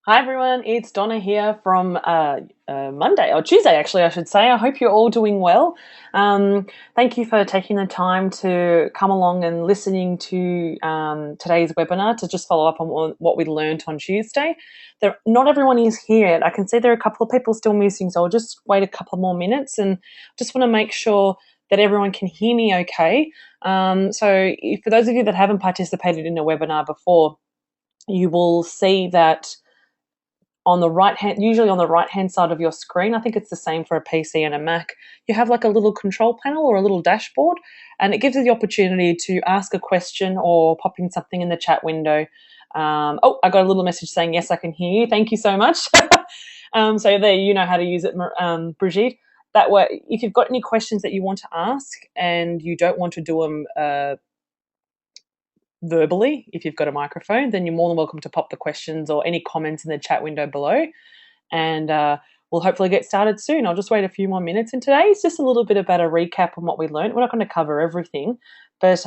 Hi everyone, it's Donna here from Monday, or Tuesday actually I should say. I hope you're all doing well. Thank you for taking the time to come along and listening to today's webinar to just follow up on what we learned on Tuesday. Not everyone is here. I can see there are a couple of people still missing, so I'll just wait a couple more minutes and just want to make sure that everyone can hear me okay. For those of you that haven't participated in a webinar before, you will see that on the right hand, usually on the right hand side of your screen, I think it's the same for a PC and a Mac, you have like a little control panel or a little dashboard, and it gives you the opportunity to ask a question or pop in something in the chat window. Oh, I got a little message saying, yes, I can hear you. Thank you so much. So there, you know how to use it, Brigitte. That way, if you've got any questions that you want to ask and you don't want to do them verbally, if you've got a microphone, then you're more than welcome to pop the questions or any comments in the chat window below. And we'll hopefully get started soon. I'll just wait a few more minutes. And today is just a little bit about a recap on what we learned. We're not going to cover everything, but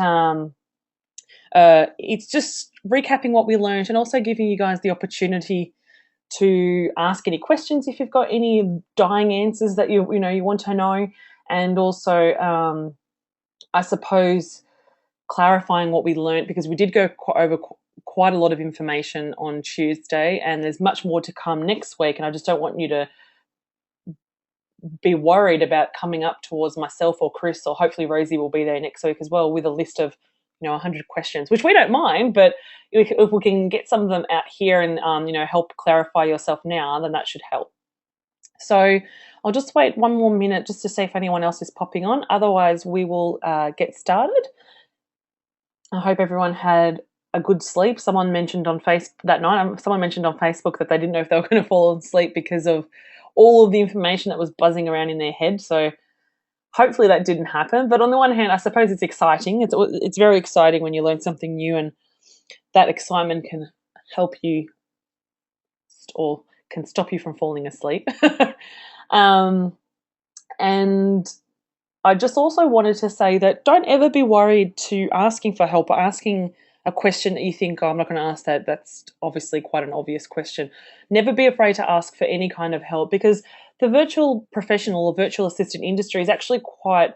it's just recapping what we learned and also giving you guys the opportunity to ask any questions if you've got any dying answers that you want to know, and also I suppose clarifying what we learned, because we did go over quite a lot of information on Tuesday and there's much more to come next week, and I just don't want you to be worried about coming up towards myself or Chris, or hopefully Rosie will be there next week as well with a list of 100 questions, which we don't mind, but if we can get some of them out here and help clarify yourself now, then that should help. So I'll just wait one more minute just to see if anyone else is popping on. Otherwise, we will get started. I hope everyone had a good sleep. Someone mentioned on Facebook that night, someone mentioned on Facebook that they didn't know if they were going to fall asleep because of all of the information that was buzzing around in their head. So hopefully that didn't happen. But on the one hand, I suppose it's exciting. It's very exciting when you learn something new, and that excitement can help you or can stop you from falling asleep. And I just also wanted to say that don't ever be worried to asking for help or asking a question that you think, oh, I'm not going to ask that. That's obviously quite an obvious question. Never be afraid to ask for any kind of help, because the virtual professional or virtual assistant industry is actually quite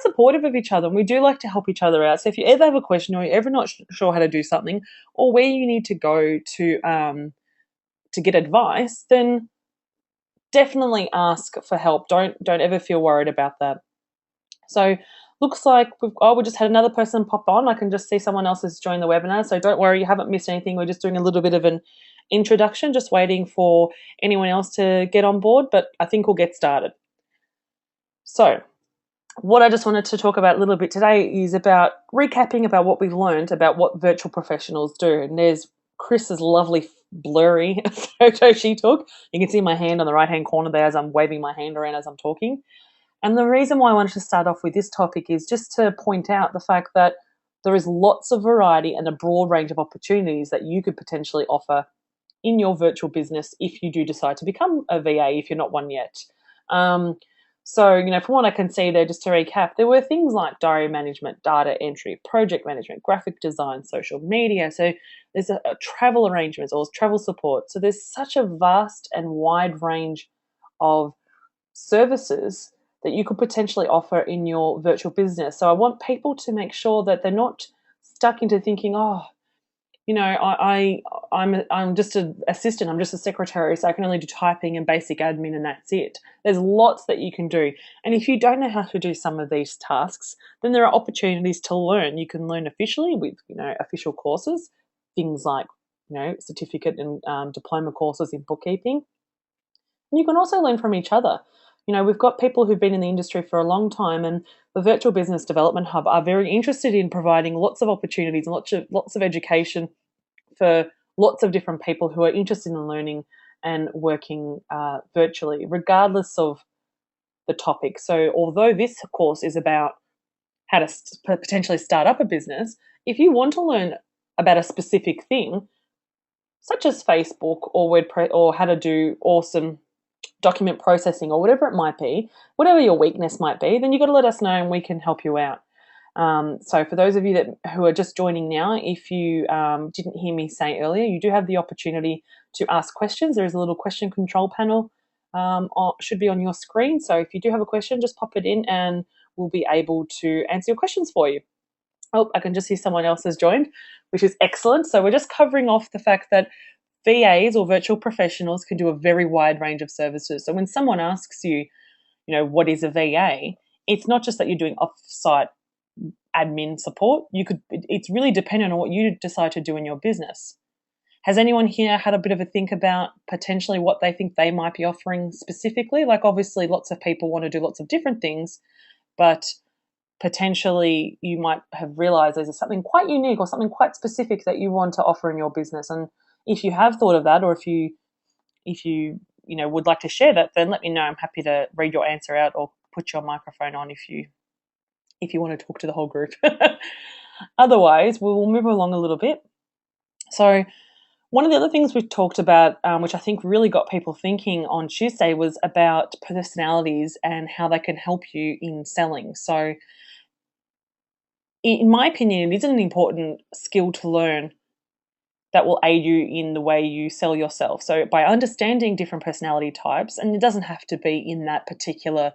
supportive of each other, and we do like to help each other out. So if you ever have a question or you're ever not sure how to do something or where you need to go to get advice, then definitely ask for help. Don't ever feel worried about that. So looks like we just had another person pop on. I can just see someone else has joined the webinar. So don't worry, you haven't missed anything. We're just doing a little bit of an introduction, just waiting for anyone else to get on board, but I think we'll get started. So what I just wanted to talk about a little bit today is about recapping about what we've learned about what virtual professionals do. And there's Chris's lovely blurry photo she took. You can see my hand on the right-hand corner there as I'm waving my hand around as I'm talking. And the reason why I wanted to start off with this topic is just to point out the fact that there is lots of variety and a broad range of opportunities that you could potentially offer in your virtual business if you do decide to become a VA, if you're not one yet. So, from what I can see there, just to recap, there were things like diary management, data entry, project management, graphic design, social media. So there's a travel arrangements or travel support. So there's such a vast and wide range of services that you could potentially offer in your virtual business. So I want people to make sure that they're not stuck into thinking, oh, I'm just an assistant, I'm just a secretary, so I can only do typing and basic admin and that's it. There's lots that you can do. And if you don't know how to do some of these tasks, then there are opportunities to learn. You can learn officially with, official courses, things like, certificate and diploma courses in bookkeeping. And you can also learn from each other. We've got people who've been in the industry for a long time, and the Virtual Business Development Hub are very interested in providing lots of opportunities and lots of education for lots of different people who are interested in learning and working virtually, regardless of the topic. So although this course is about how to potentially start up a business, if you want to learn about a specific thing, such as Facebook or WordPress, or how to do awesome document processing or whatever it might be, whatever your weakness might be, then you've got to let us know and we can help you out. So for those of you who are just joining now, if you didn't hear me say earlier, you do have the opportunity to ask questions. There is a little question control panel should be on your screen. So if you do have a question, just pop it in and we'll be able to answer your questions for you. Oh, I can just see someone else has joined, which is excellent. So we're just covering off the fact that VAs or virtual professionals can do a very wide range of services. So when someone asks you, what is a VA? It's not just that you're doing off-site admin support. It's really dependent on what you decide to do in your business. Has anyone here had a bit of a think about potentially what they think they might be offering specifically? Like obviously lots of people want to do lots of different things, but potentially you might have realized there's something quite unique or something quite specific that you want to offer in your business. And if you have thought of that, or if you would like to share that, then let me know. I'm happy to read your answer out or put your microphone on if you want to talk to the whole group. Otherwise, we will move along a little bit. So one of the other things we talked about, which I think really got people thinking on Tuesday, was about personalities and how they can help you in selling. So in my opinion, it is an important skill to learn that will aid you in the way you sell yourself. So by understanding different personality types, and it doesn't have to be in that particular,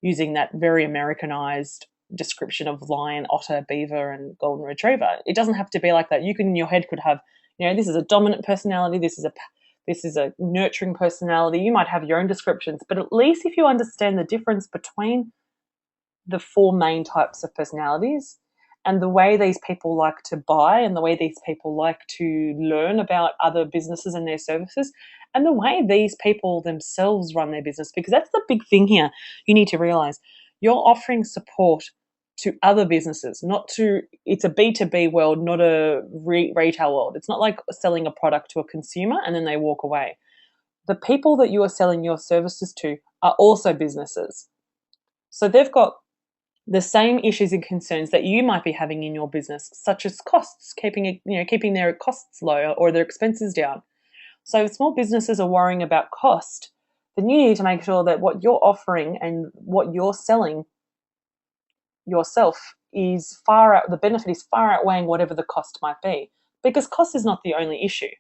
using that very Americanized description of lion, otter, beaver, and golden retriever. It doesn't have to be like that. You can, in your head, could have, this is a dominant personality, this is a nurturing personality. You might have your own descriptions, but at least if you understand the difference between the four main types of personalities and the way these people like to buy and the way these people like to learn about other businesses and their services and the way these people themselves run their business, because that's the big thing here. You need to realize you're offering support to other businesses, it's a B2B world, not a retail world. It's not like selling a product to a consumer and then they walk away. The people that you are selling your services to are also businesses. So they've got the same issues and concerns that you might be having in your business, such as costs, keeping their costs low or their expenses down. So if small businesses are worrying about cost, then you need to make sure that what you're offering and what you're selling yourself the benefit is far outweighing whatever the cost might be, because cost is not the only issue.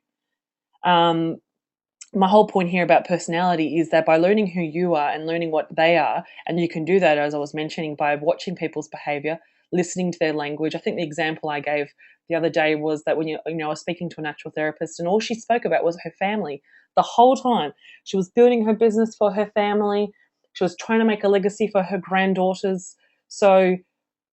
My whole point here about personality is that by learning who you are and learning what they are, and you can do that, as I was mentioning, by watching people's behavior, listening to their language. I think the example I gave the other day was that when I was speaking to a natural therapist and all she spoke about was her family the whole time. She was building her business for her family. She was trying to make a legacy for her granddaughters. So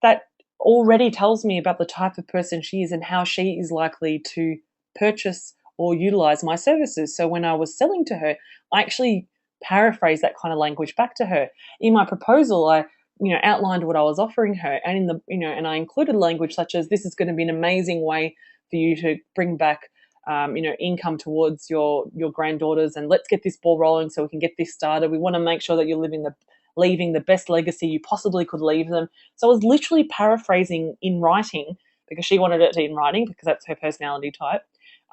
that already tells me about the type of person she is and how she is likely to purchase or utilize my services. So when I was selling to her, I actually paraphrased that kind of language back to her. In my proposal, I outlined what I was offering her, and and I included language such as, this is going to be an amazing way for you to bring back income towards your granddaughters, and let's get this ball rolling so we can get this started. We want to make sure that you're leaving the best legacy you possibly could leave them. So I was literally paraphrasing in writing, because she wanted it in writing because that's her personality type.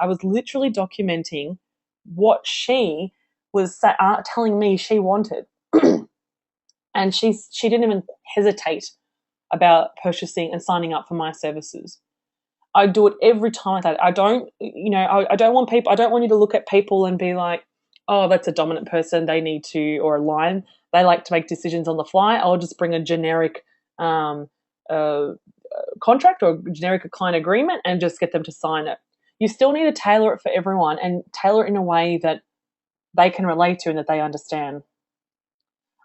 I was literally documenting what she was telling me she wanted. And she didn't even hesitate about purchasing and signing up for my services. I do it every time like that. I don't want you to look at people and be like, oh, that's a dominant person, they need to, or a lion, they like to make decisions on the fly. I'll just bring a generic contract or generic client agreement and just get them to sign it. You still need to tailor it for everyone and tailor it in a way that they can relate to and that they understand.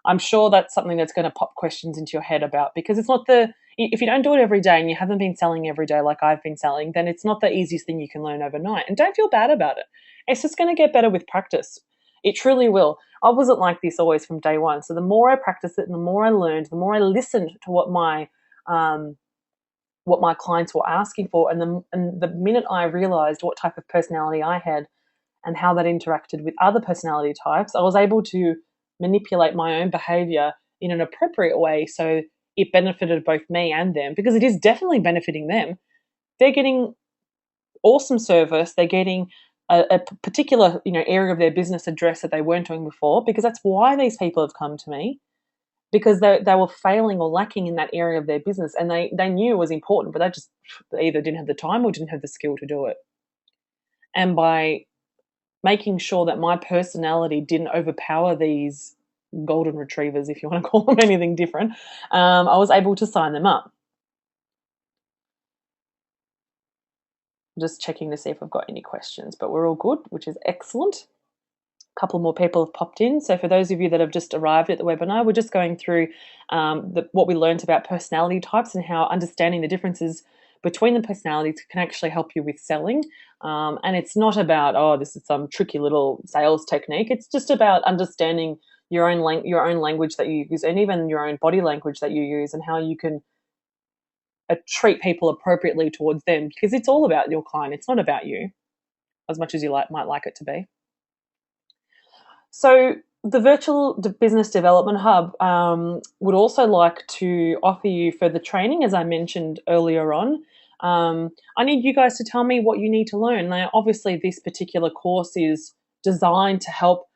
I'm sure that's something that's going to pop questions into your head about, because it's not if you don't do it every day and you haven't been selling every day like I've been selling, then it's not the easiest thing you can learn overnight. And don't feel bad about it. It's just going to get better with practice. It truly will. I wasn't like this always from day one. So the more I practiced it and the more I learned, the more I listened to what my clients were asking for, and the minute I realized what type of personality I had and how that interacted with other personality types, I was able to manipulate my own behavior in an appropriate way so it benefited both me and them, because it is definitely benefiting them. They're getting awesome service. They're getting a particular area of their business address that they weren't doing before, because that's why these people have come to me, because they were failing or lacking in that area of their business, and they knew it was important, but they either didn't have the time or didn't have the skill to do it. And by making sure that my personality didn't overpower these golden retrievers, if you want to call them anything different, I was able to sign them up. Just checking to see if I've got any questions, but we're all good, which is excellent. A couple more people have popped in. So for those of you that have just arrived at the webinar, we're just going through what we learned about personality types and how understanding the differences between the personalities can actually help you with selling. And it's not about, oh, this is some tricky little sales technique. It's just about understanding your own language that you use, and even your own body language that you use, and how you can treat people appropriately towards them, because it's all about your client. It's not about you, as much as you might like it to be. So the Virtual Business Development Hub would also like to offer you further training, as I mentioned earlier on. I need you guys to tell me what you need to learn. Now, obviously, this particular course is designed to help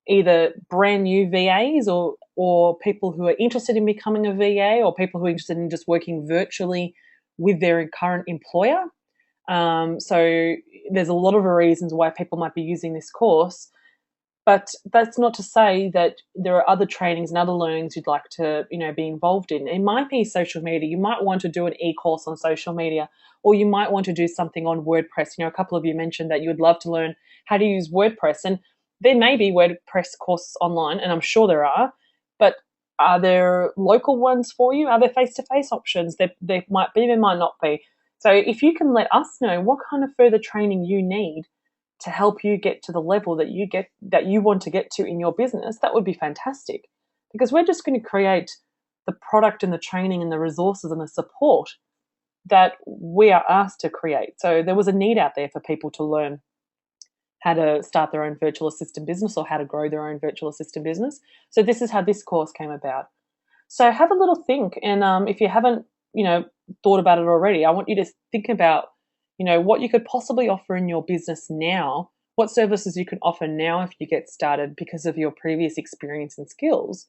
either brand new VAs or people who are interested in becoming a VA, or people who are interested in just working virtually with their current employer. So there's a lot of reasons why people might be using this course. But that's not to say that there are other trainings and other learnings you'd like to, be involved in. It might be social media. You might want to do an e-course on social media, or you might want to do something on WordPress. A couple of you mentioned that you would love to learn how to use WordPress, and there may be WordPress courses online, and I'm sure there are, but are there local ones for you? Are there face-to-face options? There might be, there might not be. So if you can let us know what kind of further training you need to help you get to the level that you want to get to in your business, that would be fantastic, because we're just going to create the product and the training and the resources and the support that we are asked to create. So there was a need out there for people to learn how to start their own virtual assistant business, or how to grow their own virtual assistant business. So this is how this course came about. So have a little think, and if you haven't, thought about it already, I want you to think about what you could possibly offer in your business now, what services you can offer now if you get started because of your previous experience and skills.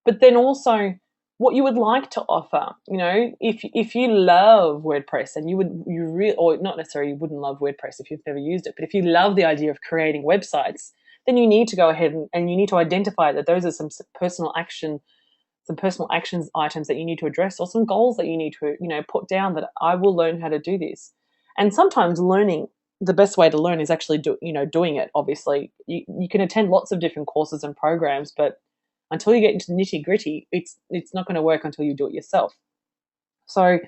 But then also what you would like to offer. If you love WordPress, and or not necessarily you wouldn't love WordPress if you've never used it, but if you love the idea of creating websites, then you need to go ahead and you need to identify that those are some personal actions items that you need to address, or some goals that you need to, put down, that I will learn how to do this. And sometimes the best way to learn is actually doing it. Obviously, you can attend lots of different courses and programs, but until you get into the nitty gritty, it's not going to work until you do it yourself. So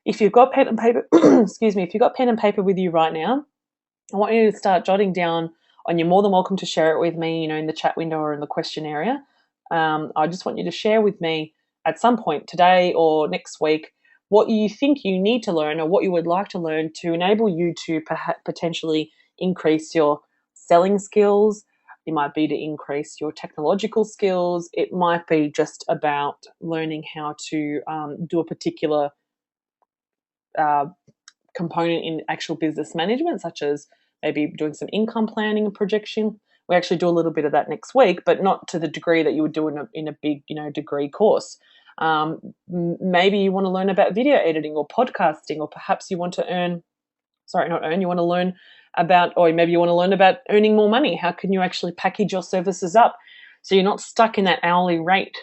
if you've got pen and paper, excuse me, if you've got pen and paper with you right now, I want you to start jotting down, and you're more than welcome to share it with me, in the chat window or in the question area. I just want you to share with me at some point today or next week what you think you need to learn, or what you would like to learn, to enable you to potentially increase your selling skills. It might be to increase your technological skills. It might be just about learning how to do a particular component in actual business management, such as maybe doing some income planning and projection. We actually do a little bit of that next week, but not to the degree that you would do in a big, degree course. Maybe you want to learn about video editing or podcasting, or perhaps you want to you want to learn about, or maybe you want to learn about earning more money. How can you actually package your services up so you're not stuck in that hourly rate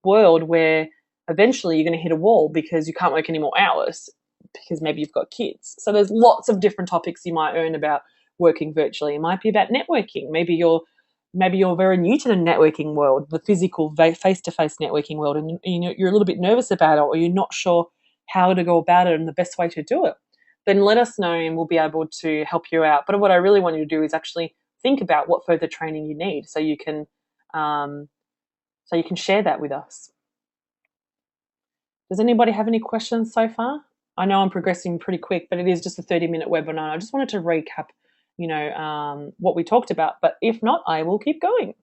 world where eventually you're going to hit a wall because you can't work any more hours because maybe you've got kids. So there's lots of different topics you might learn about working virtually. It might be about networking. Maybe you're very new to the networking world, the physical face-to-face networking world, and you're a little bit nervous about it, or you're not sure how to go about it and the best way to do it. Then let us know and we'll be able to help you out. But what I really want you to do is actually think about what further training you need, so you can share that with us. Does anybody have any questions so far? I know I'm progressing pretty quick, but it is just a 30-minute webinar. I just wanted to recap, what we talked about. But if not, I will keep going.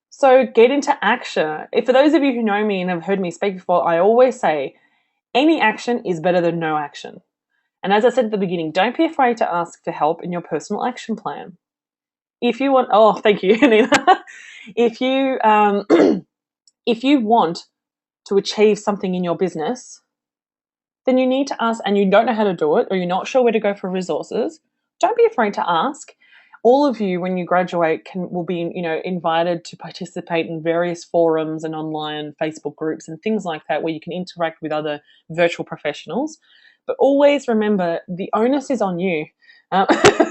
So get into action. For those of you who know me and have heard me speak before, I always say any action is better than no action. And as I said at the beginning, don't be afraid to ask for help in your personal action plan. if you want, oh, thank you, Nina. If you if you want to achieve something in your business, then you need to ask, and you don't know how to do it, or you're not sure where to go for resources. Don't be afraid to ask. All of you, when you graduate, will be, invited to participate in various forums and online Facebook groups and things like that, where you can interact with other virtual professionals. But always remember, the onus is on you.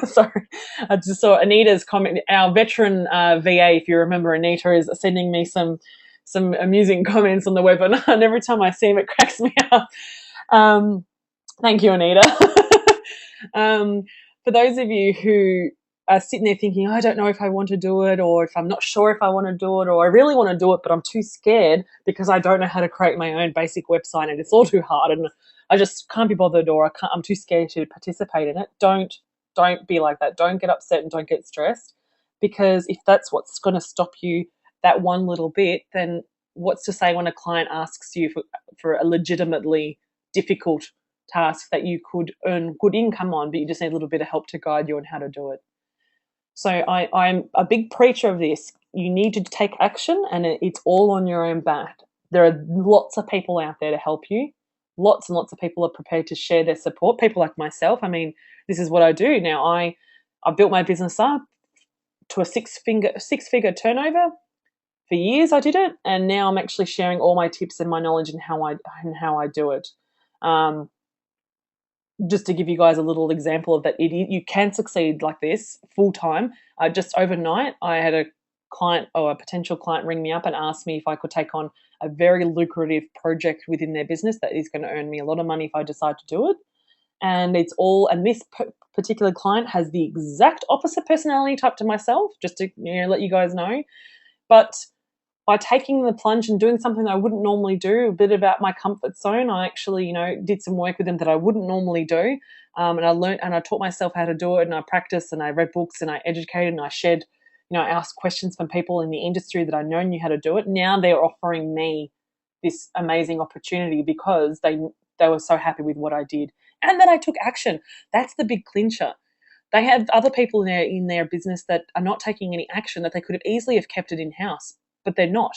Sorry, I just saw Anita's comment. Our veteran VA, if you remember, Anita is sending me some amusing comments on the webinar, and every time I see him, it cracks me up. Thank you, Anita. For those of you who are sitting there thinking, I don't know if I want to do it, or if I'm not sure if I want to do it, or I really want to do it, but I'm too scared because I don't know how to create my own basic website and it's all too hard and I just can't be bothered, or I'm too scared to participate in it. Don't be like that. Don't get upset and don't get stressed, because if that's what's going to stop you, that one little bit, then what's to say when a client asks you for a legitimately difficult task that you could earn good income on, but you just need a little bit of help to guide you on how to do it. So I'm a big preacher of this. You need to take action, and it's all on your own back. There are lots of people out there to help you. Lots and lots of people are prepared to share their support. People like myself. I mean, this is what I do now. I built my business up to a six-figure turnover. For years I did it, and now I'm actually sharing all my tips and my knowledge and how I do it. Just to give you guys a little example of that, you can succeed like this full time. Just overnight, I had a client, or a potential client, ring me up and ask me if I could take on a very lucrative project within their business that is going to earn me a lot of money if I decide to do it. And this particular client has the exact opposite personality type to myself, just to let you guys know. But by taking the plunge and doing something that I wouldn't normally do, a bit about my comfort zone, I actually, did some work with them that I wouldn't normally do. And I learned and I taught myself how to do it, and I practiced and I read books and I educated and I shared, I asked questions from people in the industry that I knew how to do it. Now they're offering me this amazing opportunity because they were so happy with what I did and that I took action. That's the big clincher. They have other people in their business that are not taking any action, that they could have easily have kept it in-house, but they're not.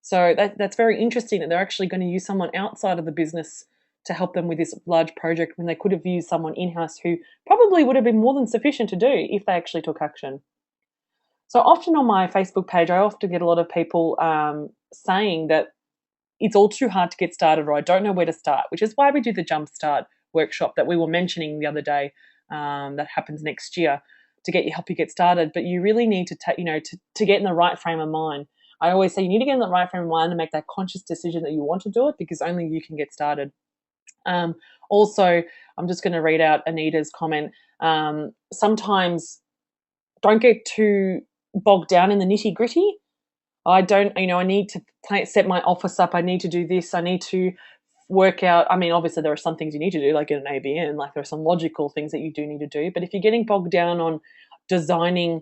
So that's very interesting that they're actually going to use someone outside of the business to help them with this large project when they could have used someone in-house who probably would have been more than sufficient to do if they actually took action. So often on my Facebook page, I often get a lot of people saying that it's all too hard to get started, or I don't know where to start, which is why we do the Jumpstart workshop that we were mentioning the other day, that happens next year, to help you get started. But you really need to get in the right frame of mind. I always say you need to get in the right frame of mind and make that conscious decision that you want to do it, because only you can get started. Also, I'm just going to read out Anita's comment. Sometimes don't get too bogged down in the nitty gritty. I need to set my office up. I need to do this. I need to work out. I mean, obviously there are some things you need to do, like get an ABN, like there are some logical things that you do need to do. But if you're getting bogged down on designing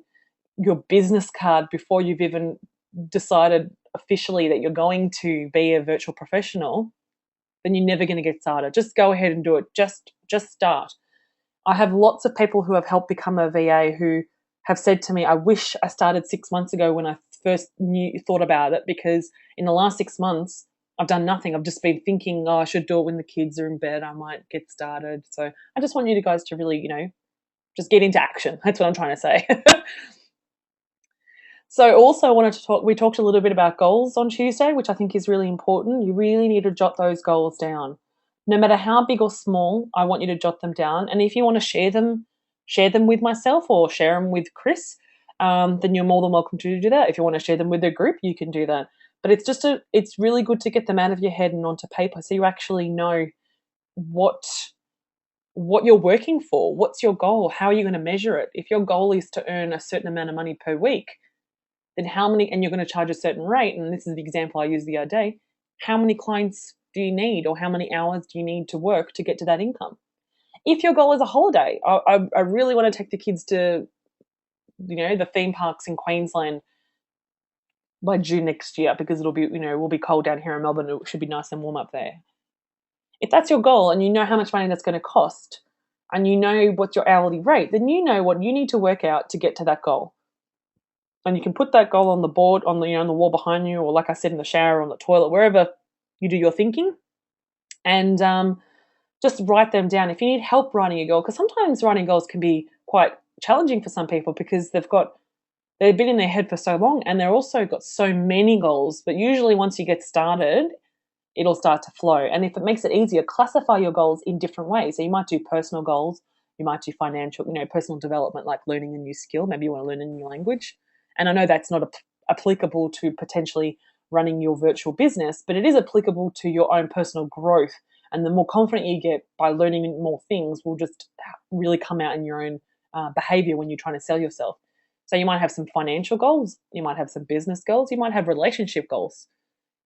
your business card before you've even decided officially that you're going to be a virtual professional, then you're never going to get started. Just go ahead and do it. Just start. I have lots of people who have helped become a VA who have said to me, I wish I started 6 months ago when I first thought about it, because in the last 6 months, I've done nothing. I've just been thinking, I should do it when the kids are in bed. I might get started. So I just want you guys to really, just get into action. That's what I'm trying to say. So also we talked a little bit about goals on Tuesday, which I think is really important. You really need to jot those goals down. No matter how big or small, I want you to jot them down. And if you want to share them with myself or share them with Chris, then you're more than welcome to do that. If you want to share them with a group, you can do that. But it's really good to get them out of your head and onto paper, so you actually know what you're working for. What's your goal? How are you going to measure it? If your goal is to earn a certain amount of money per week, then and you're going to charge a certain rate, and this is the example I used the other day, how many clients do you need, or how many hours do you need to work to get to that income? If your goal is a holiday, I really want to take the kids to, the theme parks in Queensland by June next year, because it'll be, we'll be cold down here in Melbourne. It should be nice and warm up there. If that's your goal and you know how much money that's going to cost, and you know what's your hourly rate, then you know what you need to work out to get to that goal. And you can put that goal on the board, on the, on the wall behind you, or like I said, in the shower, on the toilet, wherever you do your thinking. And just write them down. If you need help writing a goal, because sometimes writing goals can be quite challenging for some people because they've been in their head for so long, and they're also got so many goals. But usually once you get started, it'll start to flow. And if it makes it easier, classify your goals in different ways. So you might do personal goals, you might do financial, personal development, like learning a new skill. Maybe you want to learn a new language. And I know that's not applicable to potentially running your virtual business, but it is applicable to your own personal growth. And the more confident you get by learning more things will just really come out in your own behavior when you're trying to sell yourself. So you might have some financial goals, you might have some business goals, you might have relationship goals.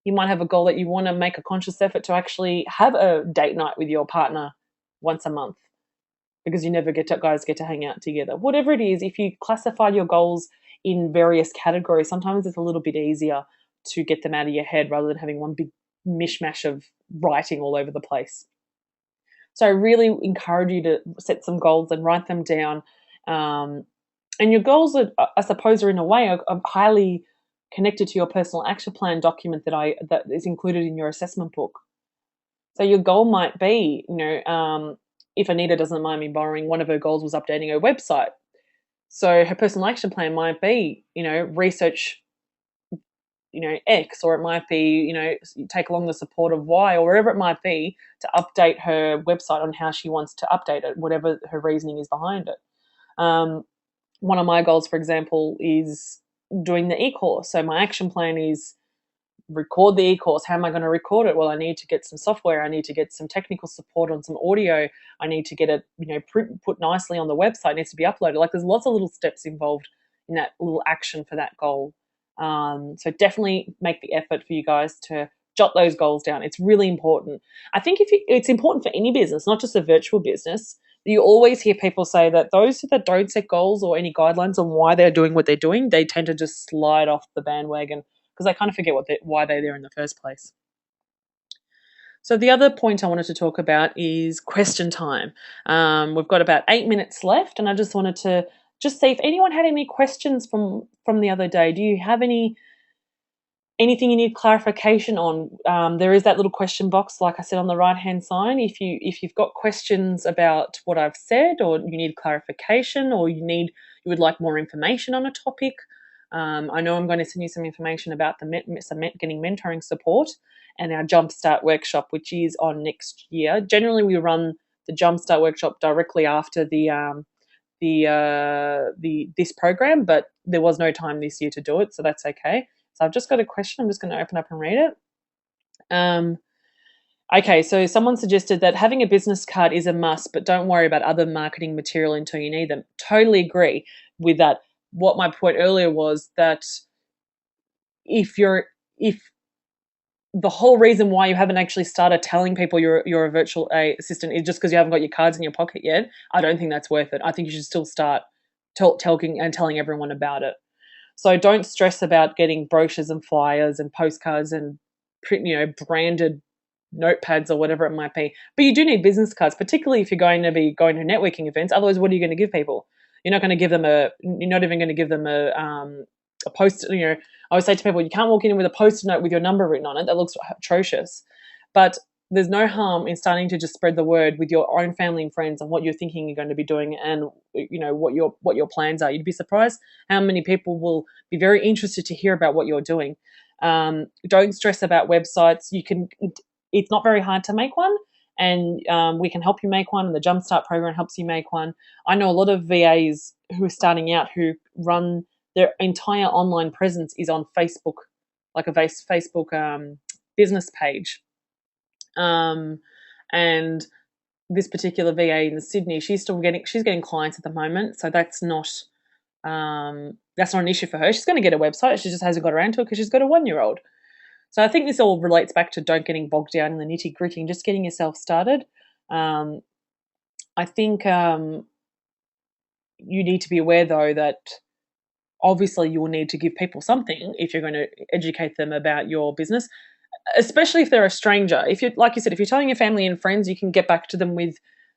You might have a goal that you want to make a conscious effort to actually have a date night with your partner once a month, because you never guys get to hang out together. Whatever it is, if you classify your goals in various categories, sometimes it's a little bit easier to get them out of your head rather than having one big mishmash of writing all over the place. So I really encourage you to set some goals and write them down. And your goals, I suppose, are in a way are highly connected to your personal action plan document that is included in your assessment book. So your goal might be, if Anita doesn't mind me borrowing, one of her goals was updating her website. So her personal action plan might be, research, X, or it might be, take along the support of Y, or wherever it might be, to update her website on how she wants to update it, whatever her reasoning is behind it. One of my goals, for example, is doing the e-course. So my action plan is record the e-course. How am I going to record it? Well, I need to get some software. I need to get some technical support on some audio. I need to get it, put nicely on the website. It needs to be uploaded. Like, there's lots of little steps involved in that little action for that goal. So definitely make the effort for you guys to jot those goals down. It's really important. I think it's important for any business, not just a virtual business. You always hear people say that those that don't set goals or any guidelines on why they're doing what they're doing, they tend to just slide off the bandwagon because they kind of forget why they're there in the first place. So the other point I wanted to talk about is question time. We've got about 8 minutes left, and I just wanted to just see if anyone had any questions from the other day. Do you have anything you need clarification on? There is that little question box, like I said, on the right-hand side. If you've got questions about what I've said, or you need clarification, or you would like more information on a topic, I know I'm going to send you some information about getting mentoring support and our Jumpstart workshop, which is on next year. Generally, we run the Jumpstart workshop directly after this program, but there was no time this year to do it, so that's okay. So I've just got a question. I'm just going to open up and read it. Okay, so someone suggested that having a business card is a must, but don't worry about other marketing material until you need them. Totally agree with that. What my point earlier was that if the whole reason why you haven't actually started telling people you're a virtual assistant is just because you haven't got your cards in your pocket yet, I don't think that's worth it. I think you should still start telling everyone about it. So don't stress about getting brochures and flyers and postcards and branded notepads or whatever it might be. But you do need business cards, particularly if you're going to be going to networking events. Otherwise, what are you going to give people? You're not even going to give them a post. I always say to people, you can't walk in with a post-it note with your number written on it. That looks atrocious. But there's no harm in starting to just spread the word with your own family and friends on what you're thinking you're going to be doing and what your plans are. You'd be surprised how many people will be very interested to hear about what you're doing. Don't stress about websites. It's not very hard to make one, and we can help you make one, and the Jumpstart program helps you make one. I know a lot of VAs who are starting out who run their entire online presence is on Facebook, like a Facebook business page. And this particular VA in Sydney, she's getting clients at the moment, so that's not an issue for her. She's going to get a website. She just hasn't got around to it because she's got a 1-year-old. So I think this all relates back to don't getting bogged down in the nitty-gritty and just getting yourself started. I think you need to be aware, though, that obviously you will need to give people something if you're going to educate them about your business, especially if they're a stranger. If you're, like you said, if you're telling your family and friends, you can get back to them with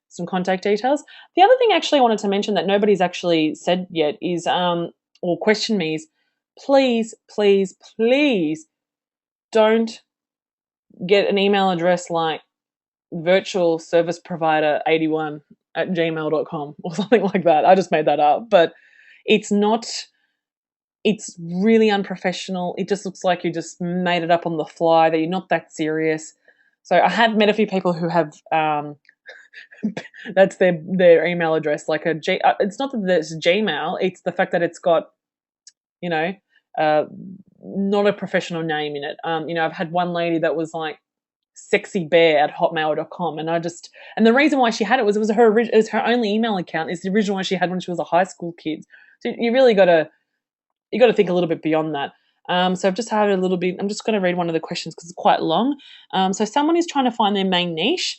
some contact details. The other thing actually I wanted to mention that nobody's actually said yet is, or questioned me is, please, please, please don't get an email address like virtual service provider 81 at gmail.com or something like that. I just made that up, but it's not, it's really unprofessional. It just looks like you just made it up on the fly, that you're not that serious. So I have met a few people who have that's their email address, like it's not that it's Gmail, it's the fact that it's got, you know, not a professional name in it. I've had one lady that was like sexybear at hotmail.com, and and the reason why she had it was her only email account. It's the original one she had when she was a high school kid. So you really got to think a little bit beyond that. So I've just had a little bit. I'm just going to read one of the questions because it's quite long. So someone is trying to find their main niche.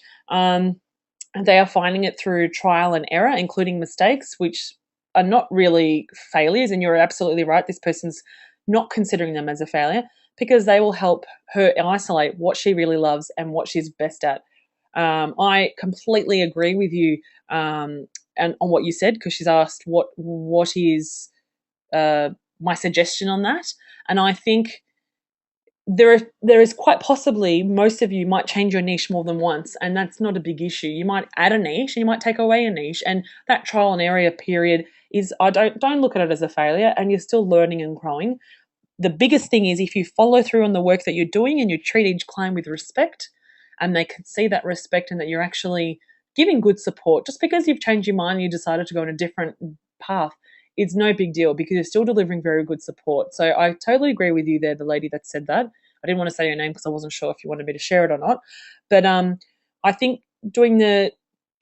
They are finding it through trial and error, including mistakes, which are not really failures. And you're absolutely right. This person's not considering them as a failure, because they will help her isolate what she really loves and what she's best at. I completely agree with you and on what you said, because she's asked what is my suggestion on that. And I think there is quite possibly, most of you might change your niche more than once, and that's not a big issue. You might add a niche and you might take away a niche, and that trial and error period is, I don't look at it as a failure, and you're still learning and growing. The biggest thing is if you follow through on the work that you're doing and you treat each client with respect, and they can see that respect and that you're actually giving good support. Just because you've changed your mind and you decided to go in a different path, it's no big deal, because you're still delivering very good support. So I totally agree with you there, the lady that said that. I didn't want to say your name because I wasn't sure if you wanted me to share it or not. But I think doing the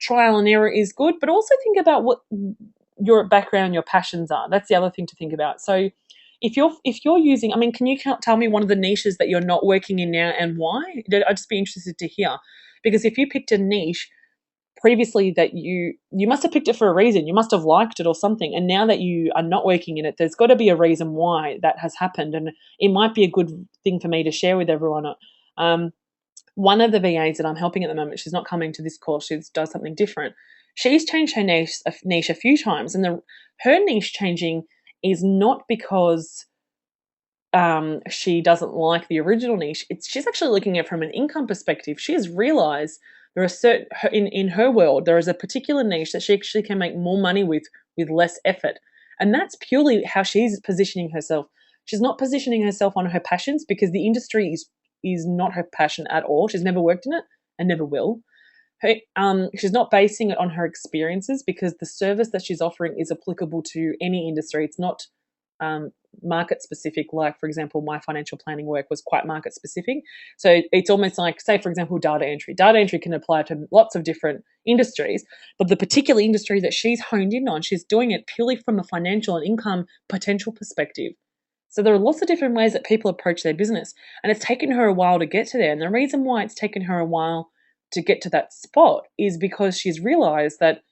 trial and error is good, but also think about what your background, your passions are. That's the other thing to think about. So if you're using, I mean, can you tell me one of the niches that you're not working in now and why? I'd just be interested to hear. Because if you picked a niche previously that you must have picked it for a reason, you must have liked it or something, and now that you are not working in it, there's got to be a reason why that has happened, and it might be a good thing for me to share with everyone. One of the VAs that I'm helping at the moment, she's not coming to this course, she does something different. She's changed her niche a few times, and her niche changing is not because she doesn't like the original niche. She's actually looking at it from an income perspective. She has realized there are in her world, there is a particular niche that she actually can make more money with less effort. And that's purely how she's positioning herself. She's not positioning herself on her passions, because the industry is not her passion at all. She's never worked in it and never will. She's not basing it on her experiences, because the service that she's offering is applicable to any industry. It's not market specific. Like, for example, my financial planning work was quite market specific. So it's almost like, say, for example, data entry. Data entry can apply to lots of different industries, but the particular industry that she's honed in on, she's doing it purely from a financial and income potential perspective. So there are lots of different ways that people approach their business, and it's taken her a while to get to there. And the reason why it's taken her a while to get to that spot is because she's realized that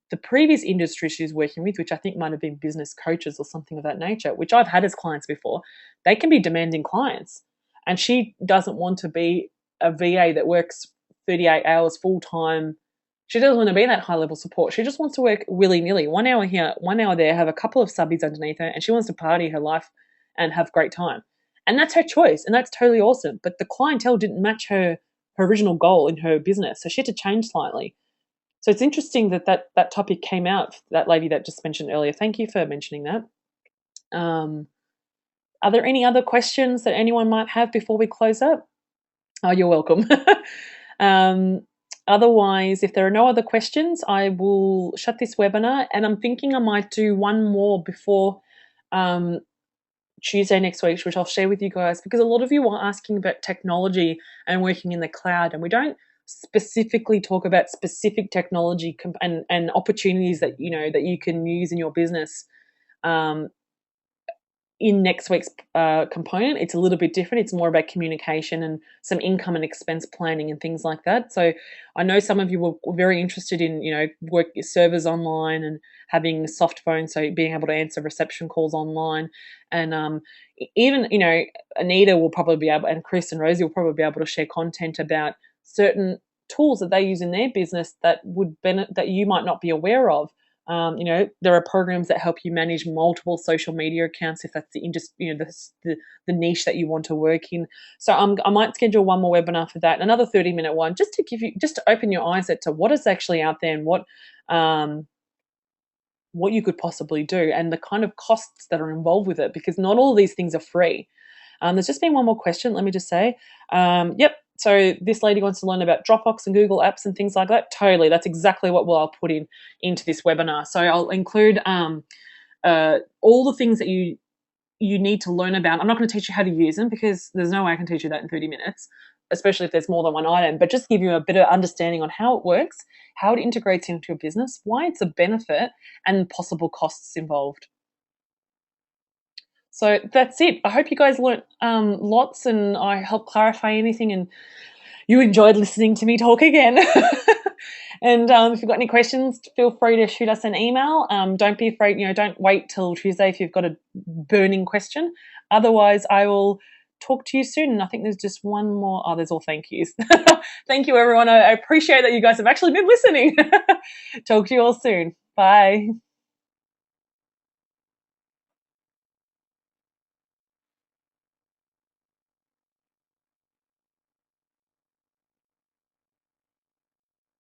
the previous industry she's working with, which I think might have been business coaches or something of that nature, which I've had as clients before, they can be demanding clients. And she doesn't want to be a VA that works 38 hours full time. She doesn't want to be that high level support. She just wants to work willy-nilly, 1 hour here, 1 hour there, have a couple of subbies underneath her, and she wants to party her life and have great time. And that's her choice, and that's totally awesome. But the clientele didn't match her original goal in her business, so she had to change slightly. So it's interesting that topic came out, that lady that just mentioned earlier. Thank you for mentioning that. Are there any other questions that anyone might have before we close up? Oh, you're welcome. Otherwise, if there are no other questions, I will shut this webinar, and I'm thinking I might do one more before Tuesday next week, which I'll share with you guys, because a lot of you are asking about technology and working in the cloud, and we don't specifically talk about specific technology and opportunities that you can use in your business. In next week's component, it's a little bit different. It's more about communication and some income and expense planning and things like that. So I know some of you were very interested in, work your servers online and having soft phones, so being able to answer reception calls online. And even, Anita will probably be able, and Chris and Rosie will probably be able to share content about certain tools that they use in their business that would benefit, that you might not be aware of. You know, there are programs that help you manage multiple social media accounts if that's the niche that you want to work in. So I might schedule one more webinar for that, another 30-minute one, just to open your eyes to what is actually out there and what you could possibly do and the kind of costs that are involved with it, because not all of these things are free. There's just been one more question. Let me just say, yep. So this lady wants to learn about Dropbox and Google Apps and things like that. Totally, that's exactly what I'll put into this webinar. So I'll include all the things that you need to learn about. I'm not going to teach you how to use them because there's no way I can teach you that in 30 minutes, especially if there's more than one item, but just give you a bit of understanding on how it works, how it integrates into your business, why it's a benefit, and possible costs involved. So that's it. I hope you guys learnt lots and I helped clarify anything and you enjoyed listening to me talk again. And if you've got any questions, feel free to shoot us an email. Don't be afraid, don't wait till Tuesday if you've got a burning question. Otherwise, I will talk to you soon. And I think there's just one more. Oh, there's all thank yous. Thank you, everyone. I appreciate that you guys have actually been listening. Talk to you all soon. Bye.